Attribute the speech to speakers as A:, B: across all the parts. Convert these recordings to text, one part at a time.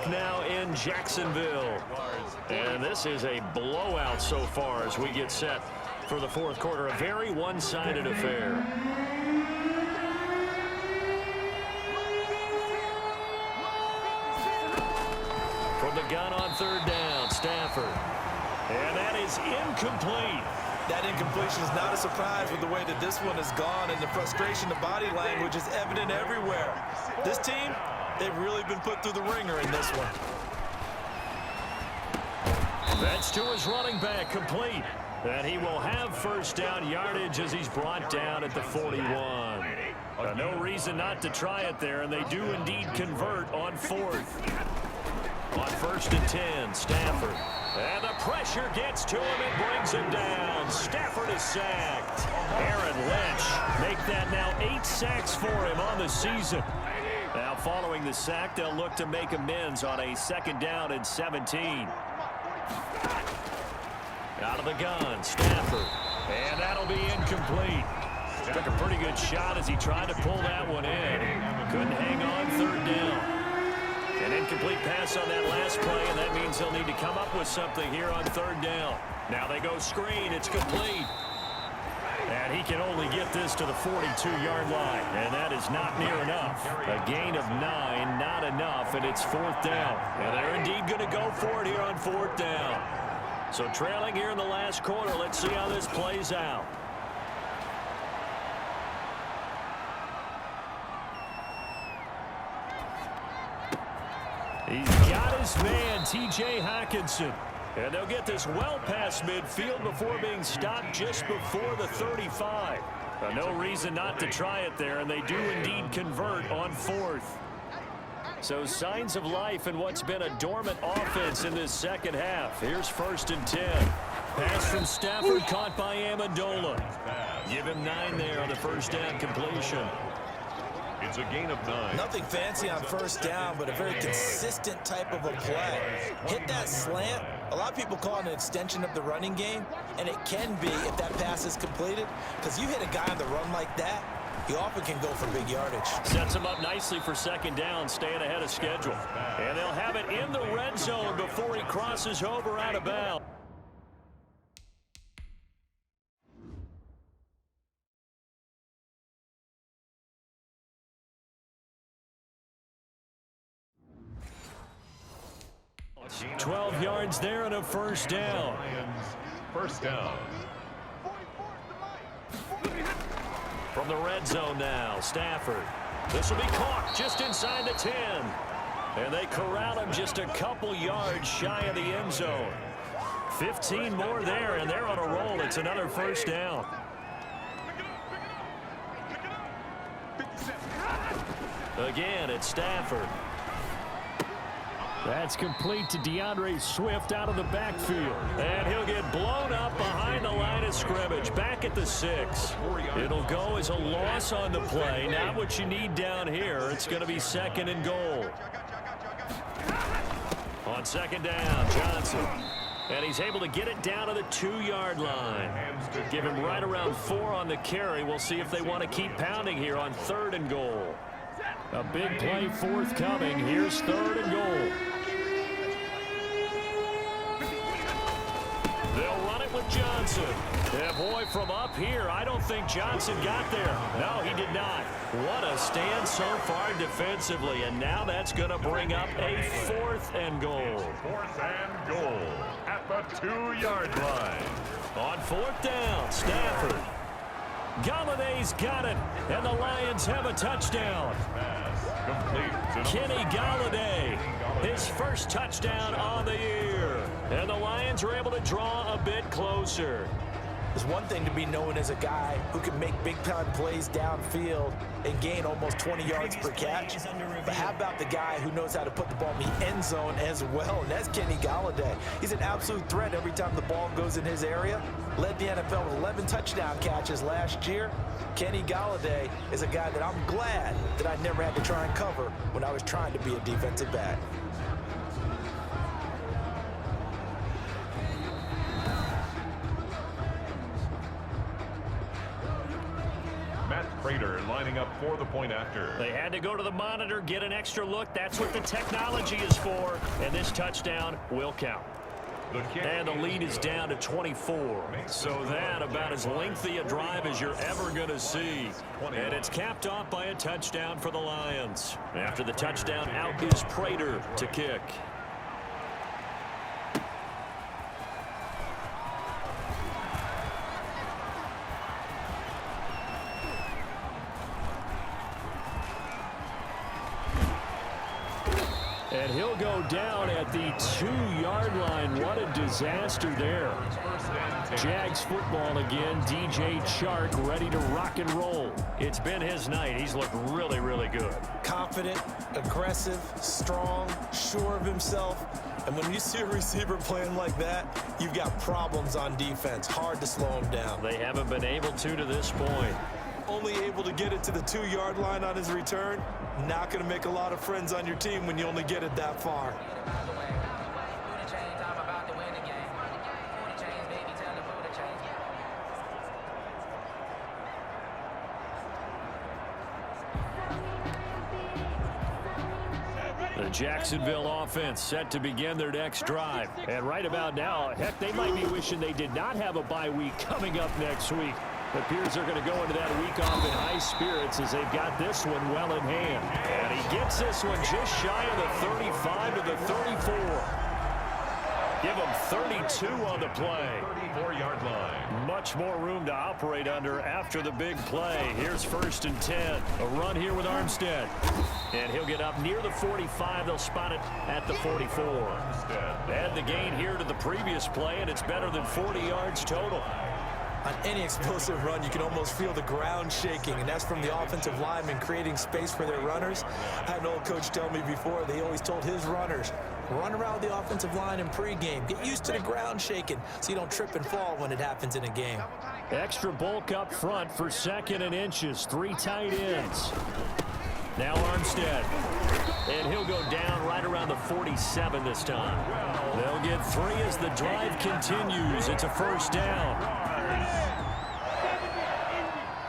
A: back now in Jacksonville. And this is a blowout so far as we get set for the fourth quarter. A very one-sided affair. From the gun on third down, Stafford. And that is incomplete.
B: That incompletion is not a surprise with the way that this one has gone, and the frustration, the body language is evident everywhere. This team, they've really been put through the ringer in this one.
A: That's to his running back, complete. And he will have first down yardage as he's brought down at the 41. No reason not to try it there, and they do indeed convert on fourth. On first and 10, Stafford. And the pressure gets to him and brings him down. Stafford is sacked. Aaron Lynch make that now 8 sacks for him on the season. Now following the sack, they'll look to make amends on a second down and 17. Out of the gun, Stafford. And that'll be incomplete. Took a pretty good shot as he tried to pull that one in. Couldn't hang on third down. An incomplete pass on that last play, and that means he'll need to come up with something here on third down. Now they go screen. It's complete. And he can only get this to the 42-yard line, and that is not near enough. A gain of 9, not enough, and it's fourth down. And they're indeed going to go for it here on fourth down. So trailing here in the last quarter, let's see how this plays out. He's got his man, T.J. Hockenson. And they'll get this well past midfield before being stopped just before the 35. No reason not to try it there, and they do indeed convert on fourth. So signs of life in what's been a dormant offense in this second half. Here's first and 10. Pass from Stafford caught by Amendola. Give him 9 there on the first down completion.
C: It's a gain of 9.
B: Nothing fancy on first down, but a very consistent type of a play. Hit that slant. A lot of people call it an extension of the running game, and it can be if that pass is completed, because you hit a guy on the run like that, he often can go for big yardage.
A: Sets him up nicely for second down, staying ahead of schedule. And they'll have it in the red zone before he crosses over out of bounds.
C: Gain
A: 12 yards there and a first down.
C: First down.
A: From the red zone now, Stafford. This will be caught just inside the 10. And they corral him just a couple yards shy of the end zone. 15 more there, and they're on a roll. It's another first down. Again, it's Stafford. That's complete to DeAndre Swift out of the backfield. And he'll get blown up behind the line of scrimmage, back at the 6. It'll go as a loss on the play. Not what you need down here. It's going to be second and goal. On second down, Johnson. And he's able to get it down to the 2-yard line. Give him right around 4 on the carry. We'll see if they want to keep pounding here on third and goal. A big play forthcoming. Here's third and goal. They'll run it with Johnson. Yeah, boy, from up here, I don't think Johnson got there. No, he did not. What a stand so far defensively, and now that's going to bring up a fourth and goal.
C: Fourth and goal at the 2-yard line.
A: On fourth down, Stafford. Galladay's got it, and the Lions have a touchdown. Kenny Galladay, his first touchdown on the year. And the Lions are able to draw a bit closer.
B: There's one thing to be known as a guy who can make big-time plays downfield and gain almost 20 yards per catch. But how about the guy who knows how to put the ball in the end zone as well? And that's Kenny Galladay. He's an absolute threat every time the ball goes in his area. Led the NFL with 11 touchdown catches last year. Kenny Galladay is a guy that I'm glad that I never had to try and cover when I was trying to be a defensive back.
C: Prater lining up for the point after.
A: They had to go to the monitor, get an extra look. That's what the technology is for. And this touchdown will count. And the lead is down to 24. So that about as lengthy a drive as you're ever going to see. And it's capped off by a touchdown for the Lions. After the touchdown, out is Prater to kick. And he'll go down at the 2-yard line. What a disaster there. Jags football again. DJ Chark ready to rock and roll. It's been his night. He's looked really, really good.
B: Confident, aggressive, strong, sure of himself. And when you see a receiver playing like that, you've got problems on defense. Hard to slow him down.
A: They haven't been able to this point.
B: Only able to get it to the 2-yard line on his return. Not going to make a lot of friends on your team when you only get it that far. The Jacksonville offense set to begin their next drive. And right about now, heck, they might be wishing they did not have a bye week coming up next week. It appears they're going to go into that week off in high spirits as they've got this one well in hand. And he gets this one just shy of the 35 to the 34. Give him 32 on the play.
C: 34-yard line.
A: Much more room to operate under after the big play. Here's 1st and 10. A run here with Armstead. And he'll get up near the 45. They'll spot it at the 44. Add the gain here to the previous play, and it's better than 40 yards total.
B: On any explosive run, you can almost feel the ground shaking, and that's from the offensive linemen creating space for their runners. I had an old coach tell me before, they always told his runners, run around the offensive line in pregame. Get used to the ground shaking so you don't trip and fall when it happens in a game.
A: Extra bulk up front for 2nd and inches. 3 tight ends. Now Armstead. And he'll go down right around the 47 this time. They'll get 3 as the drive continues. It's a 1st down.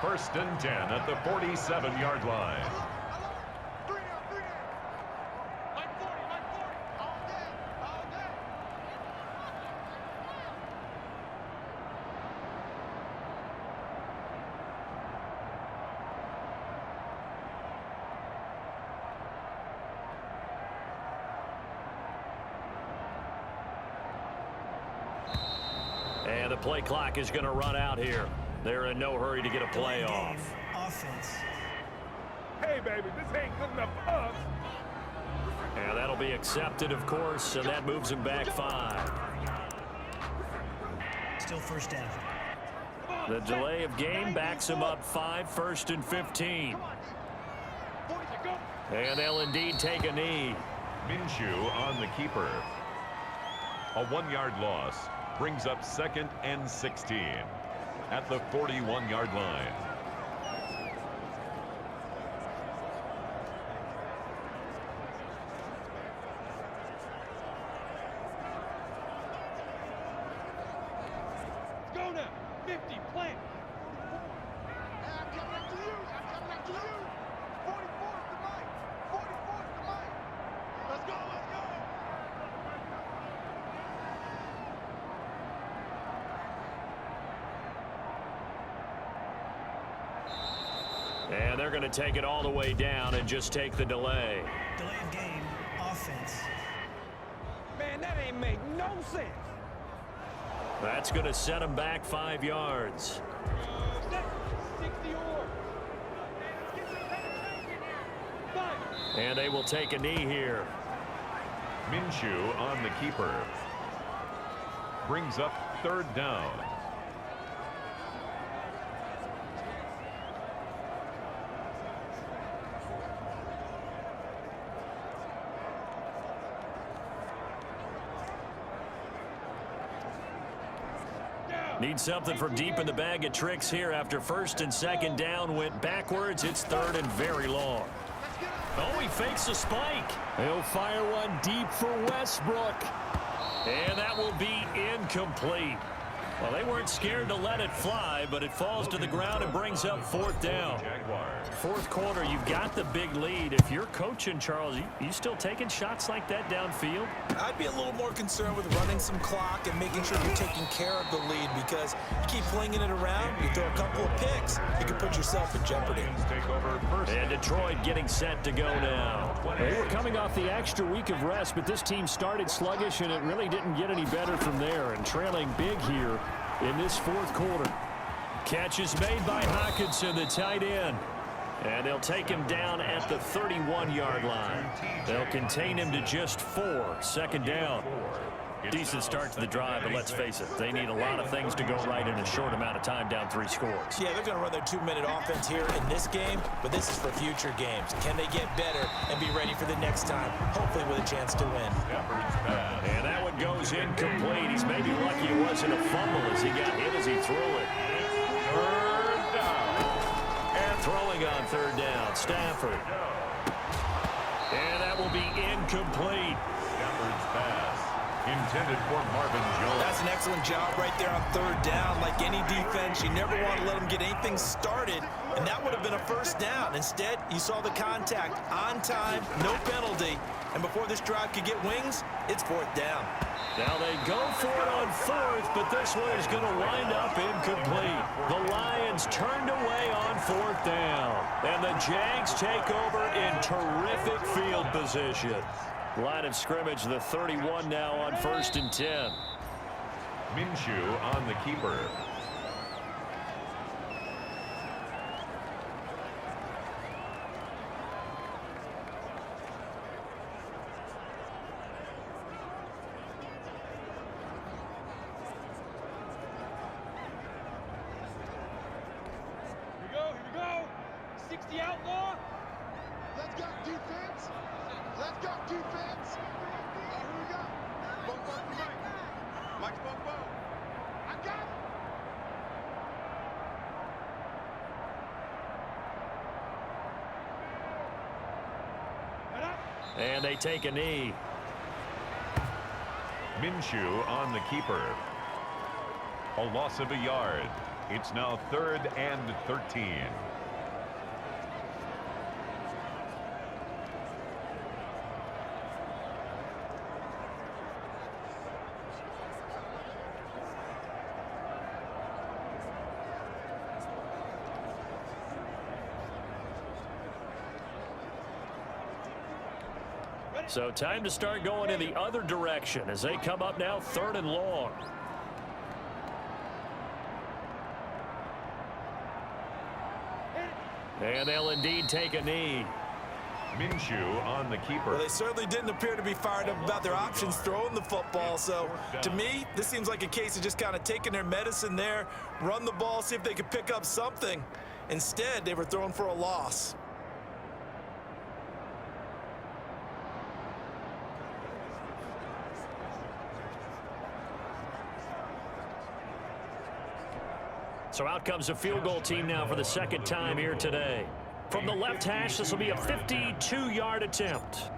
C: 1st and 10 at the 47-yard line.
A: And the play clock is going to run out here. They're in no hurry to get a play off.
D: Offense.
C: Hey, baby, this ain't good enough for us.
A: And that'll be accepted, of course, and that moves him back 5.
D: Still 1st down.
A: The delay of game backs him up 5, 1st and 15. And they'll indeed take a knee.
C: Minshew on the keeper. A 1-yard loss brings up 2nd and 16 at the 41-yard line.
E: Go now, 50, plant. I'm coming up to you. 44's the mic. 44's the mic. Let's go.
A: And they're going to take it all the way down and just take the delay.
D: Delay of game. Offense.
E: Man, that ain't make no sense.
A: That's going to set him back 5 yards.
E: 60 or.
A: And they will take a knee here.
C: Minshew on the keeper. Brings up 3rd down.
A: Need something from deep in the bag of tricks here after 1st and 2nd down went backwards. It's 3rd and very long. Oh, he fakes a spike. He'll fire one deep for Westbrook. And that will be incomplete. Well, they weren't scared to let it fly, but it falls to the ground and brings up fourth down.
C: Jaguars.
A: Fourth quarter, you've got the big lead. If you're coaching, Charles, you still taking shots like that downfield?
B: I'd be a little more concerned with running some clock and making sure you're taking care of the lead, because you keep flinging it around, you throw a couple of picks, you can put yourself in jeopardy.
C: Take over first.
A: And Detroit getting set to go now. They were coming off the extra week of rest, but this team started sluggish, and it really didn't get any better from there, and trailing big here in this fourth quarter. Catch is made by Hockenson, the tight end. And they'll take him down at the 31-yard line. They'll contain him to just 4. Second down. Decent start to the drive, but let's face it, they need a lot of things to go right in a short amount of time, down 3 scores.
B: Yeah, they're going to run their 2-minute offense here in this game, but this is for future games. Can they get better and be ready for the next time, hopefully with a chance to win?
A: And that one goes incomplete. He's maybe lucky it wasn't a fumble as he got hit as he threw it.
C: Third down.
A: And throwing on third down, Stafford. And that will be incomplete.
C: Stafford's pass intended for Marvin Jones.
B: That's an excellent job right there on third down. Like any defense, you never want to let them get anything started, and that would have been a first down. Instead, you saw the contact on time, no penalty, and before this drive could get wings, it's fourth down.
A: Now they go for it on fourth, but this one is going to wind up incomplete. The Lions turned away on fourth down, and the Jags take over in terrific field position. Line of scrimmage, the 31 now on 1st and 10.
C: Minshew on the keeper.
E: Here we go. 60 outlaw. Let's go defense. Let's go defense. Here we go. Boom, Mike. Mike's boom. I got it.
A: And they take a knee.
C: Minshew on the keeper. A loss of a yard. It's now 3rd and 13.
A: So time to start going in the other direction as they come up now 3rd and long. And they'll indeed take a knee.
C: Minshew on the keeper.
B: Well, they certainly didn't appear to be fired up about their options throwing the football. So, to me, this seems like a case of just kind of taking their medicine there, run the ball, see if they could pick up something. Instead, they were throwing for a loss.
A: So out comes a field goal team now for the 2nd time here today. From the left hash, this will be a 52-yard attempt.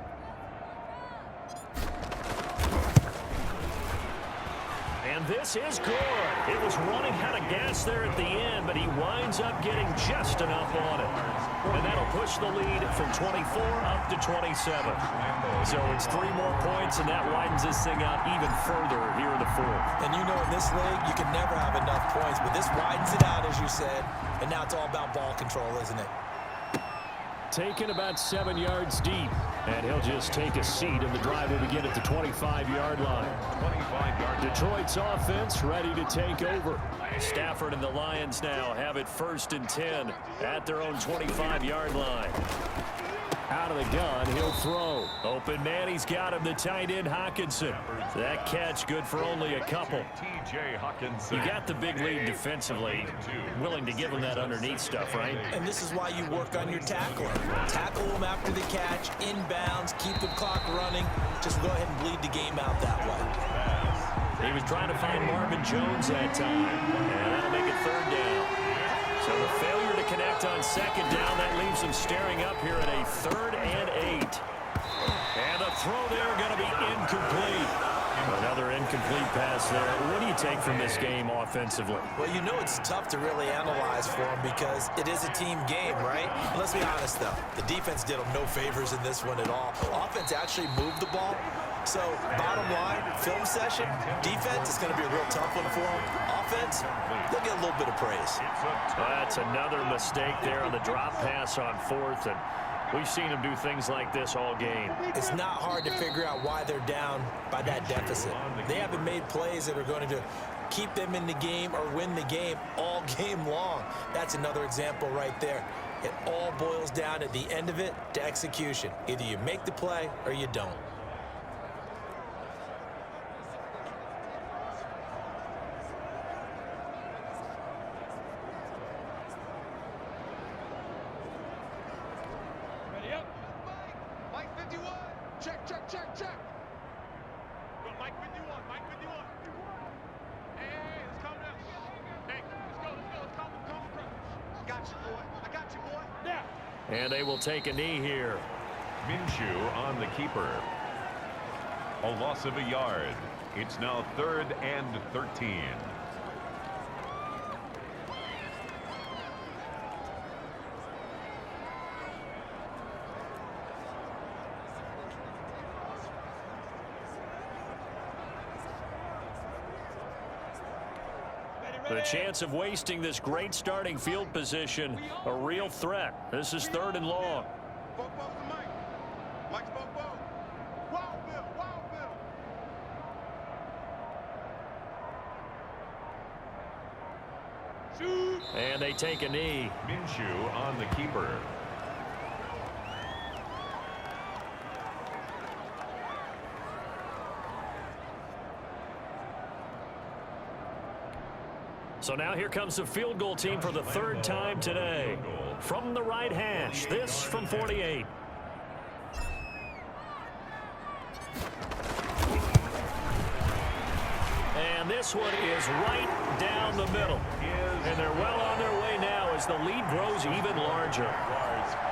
A: And this is good. It was running out of gas there at the end, but he winds up getting just enough on it. And that'll push the lead from 24 up to 27. So it's 3 more points, and that widens this thing out even further here in the 4th.
B: And you know, in this league, you can never have enough points, but this widens it out, as you said, and now it's all about ball control, isn't it?
A: Taken about 7 yards deep, and he'll just take a seat, and the drive will begin at the 25-yard line.
C: 25-yard.
A: Detroit's offense ready to take over. Stafford and the Lions now have it 1st and 10 at their own 25-yard line. Out of the gun, he'll throw. Open man, he's got him, the tight end Hockenson. That catch good for only a couple.
C: T.J. Hockenson.
A: You got the big lead defensively. Willing to give him that underneath stuff, right?
B: And this is why you work on your tackling. Tackle them after the catch, inbounds, keep the clock running. Just go ahead and bleed the game out that way.
A: He was trying to find Marvin Jones that time, and that'll make it 3rd down. So the failure to connect on 2nd down, that leaves him staring up here at a 3rd and 8. And the throw there going to be incomplete. Another incomplete pass there. What do you take from this game offensively?
B: Well, you know it's tough to really analyze for them because it is a team game, right? Let's be honest, though. The defense did them no favors in this one at all. Offense actually moved the ball. So, bottom line, film session, defense is going to be a real tough one for them. Offense, they'll get a little bit of praise.
A: That's another mistake there on the drop pass on fourth, and we've seen them do things like this all game.
B: It's not hard to figure out why they're down by that deficit. They haven't made plays that are going to keep them in the game or win the game all game long. That's another example right there. It all boils down at the end of it to execution. Either you make the play or you don't.
A: And they will take a knee here.
C: Minshew on the keeper. A loss of a yard. It's now 3rd and 13.
A: The chance of wasting this great starting field position, a real threat. This is 3rd and long. And they take a knee.
C: Minshew on the keeper.
A: So now here comes the field goal team for the 3rd time today. From the right hash, this from 48. And this one is right down the middle. And they're well on their way now as the lead grows even larger.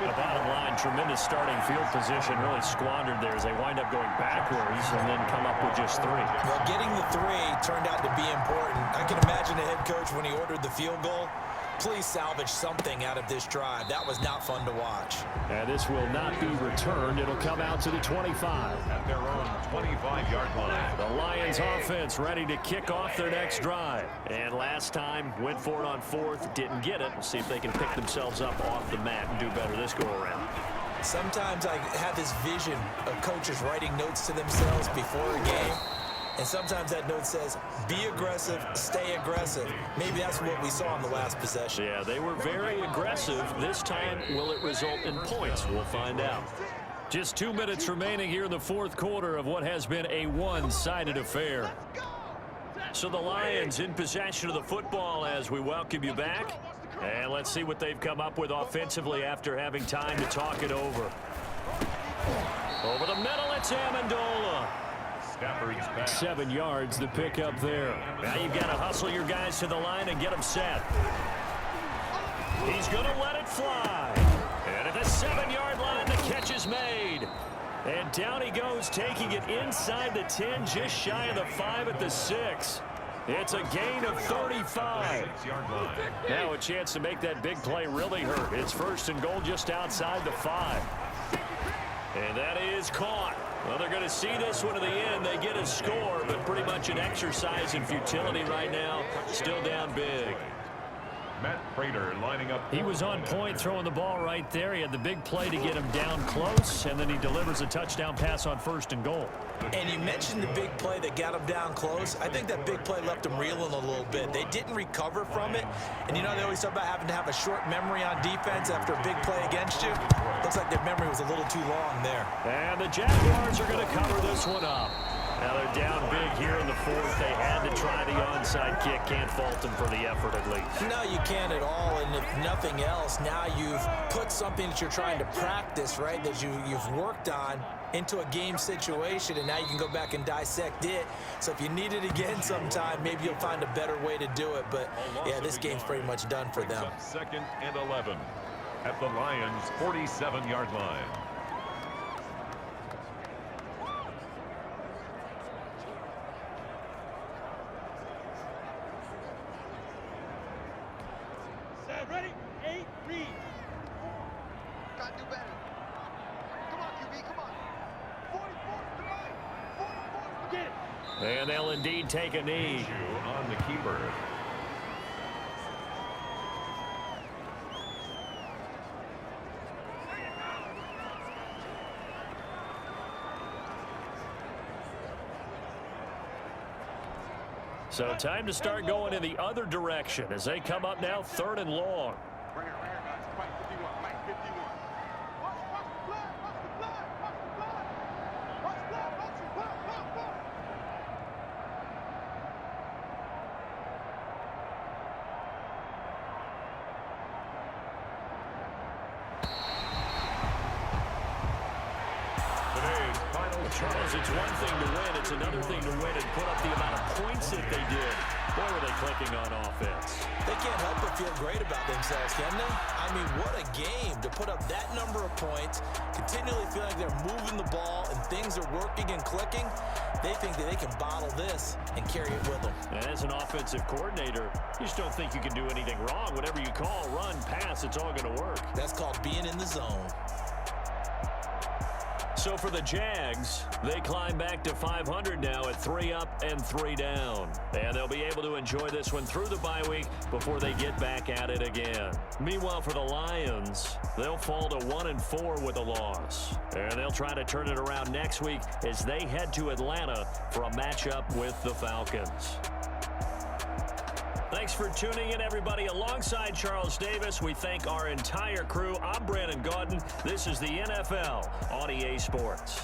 A: The bottom line, tremendous starting field position, really squandered there as they wind up going backwards and then come up with just 3.
B: Well, getting the 3 turned out to be important. I can imagine the head coach when he ordered the field goal. Please salvage something out of this drive. That was not fun to watch.
A: And this will not be returned. It'll come out to the 25.
C: At their own 25-yard line.
A: The Lions offense ready to kick off their next drive. And last time, went for it on 4th, didn't get it. We'll see if they can pick themselves up off the mat and do better this go-around.
B: Sometimes I have this vision of coaches writing notes to themselves before a game. And sometimes that note says, be aggressive, stay aggressive. Maybe that's what we saw in the last possession.
A: Yeah, they were very aggressive. This time, will it result in points? We'll find out. Just 2 minutes remaining here in the 4th quarter of what has been a one-sided affair. So the Lions in possession of the football as we welcome you back. And let's see what they've come up with offensively after having time to talk it over. Over the middle, it's Amendola. 7 yards, the pick up there. Now you've got to hustle your guys to the line and get them set. He's going to let it fly. And at the 7-yard line, the catch is made. And down he goes, taking it inside the 10, just shy of the 5 at the 6. It's a gain of 35. Now a chance to make that big play really hurt. It's 1st and goal just outside the 5. And that is caught. Well, they're going to see this one to the end. They get a score, but pretty much an exercise in futility right now. Still down big.
C: Matt Prater lining up.
A: He was on point throwing the ball right there. He had the big play to get him down close, and then he delivers a touchdown pass on 1st and goal.
B: And you mentioned the big play that got him down close. I think that big play left him reeling a little bit. They didn't recover from it. And you know, they always talk about having to have a short memory on defense after a big play against you. Looks like their memory was a little too long there.
A: And the Jaguars are going to cover this one up. Now they're down big here in the 4th. They had to try the onside kick. Can't fault them for the effort at least.
B: No, you can't at all. And if nothing else, now you've put something that you're trying to practice, right, that you've worked on into a game situation, and now you can go back and dissect it. So if you need it again sometime, maybe you'll find a better way to do it. But, yeah, this game's pretty much done for them.
C: 2nd and 11 at the Lions' 47-yard line.
A: And they'll indeed take a knee.
C: Issue on the keeper.
A: So time to start going in the other direction as they come up now 3rd and long.
E: Bring it right here, guys. Mike 51. Mike 51. Watch the blood. Watch the blood. Watch the blood. Watch the blood. Watch the blood.
C: Today's final
A: Charles, it's one thing to win. It's another thing to win and put up the amount of points that they did. Boy, were they clicking on offense.
B: They can't help but feel great about themselves, can they? I mean, what a game to put up that number of points, continually feel like they're moving the ball and things are working and clicking. They think that they can bottle this and carry it with them.
A: And as an offensive coordinator, you just don't think you can do anything wrong. Whatever you call, run, pass, it's all going to work.
B: That's called being in the zone.
A: So for the Jags, they climb back to 500 now at 3 up and 3 down. And they'll be able to enjoy this one through the bye week before they get back at it again. Meanwhile, for the Lions, they'll fall to 1-4 with a loss. And they'll try to turn it around next week as they head to Atlanta for a matchup with the Falcons. Thanks for tuning in, everybody. Alongside Charles Davis, we thank our entire crew. I'm Brandon Gaudin. This is the NFL on EA Sports.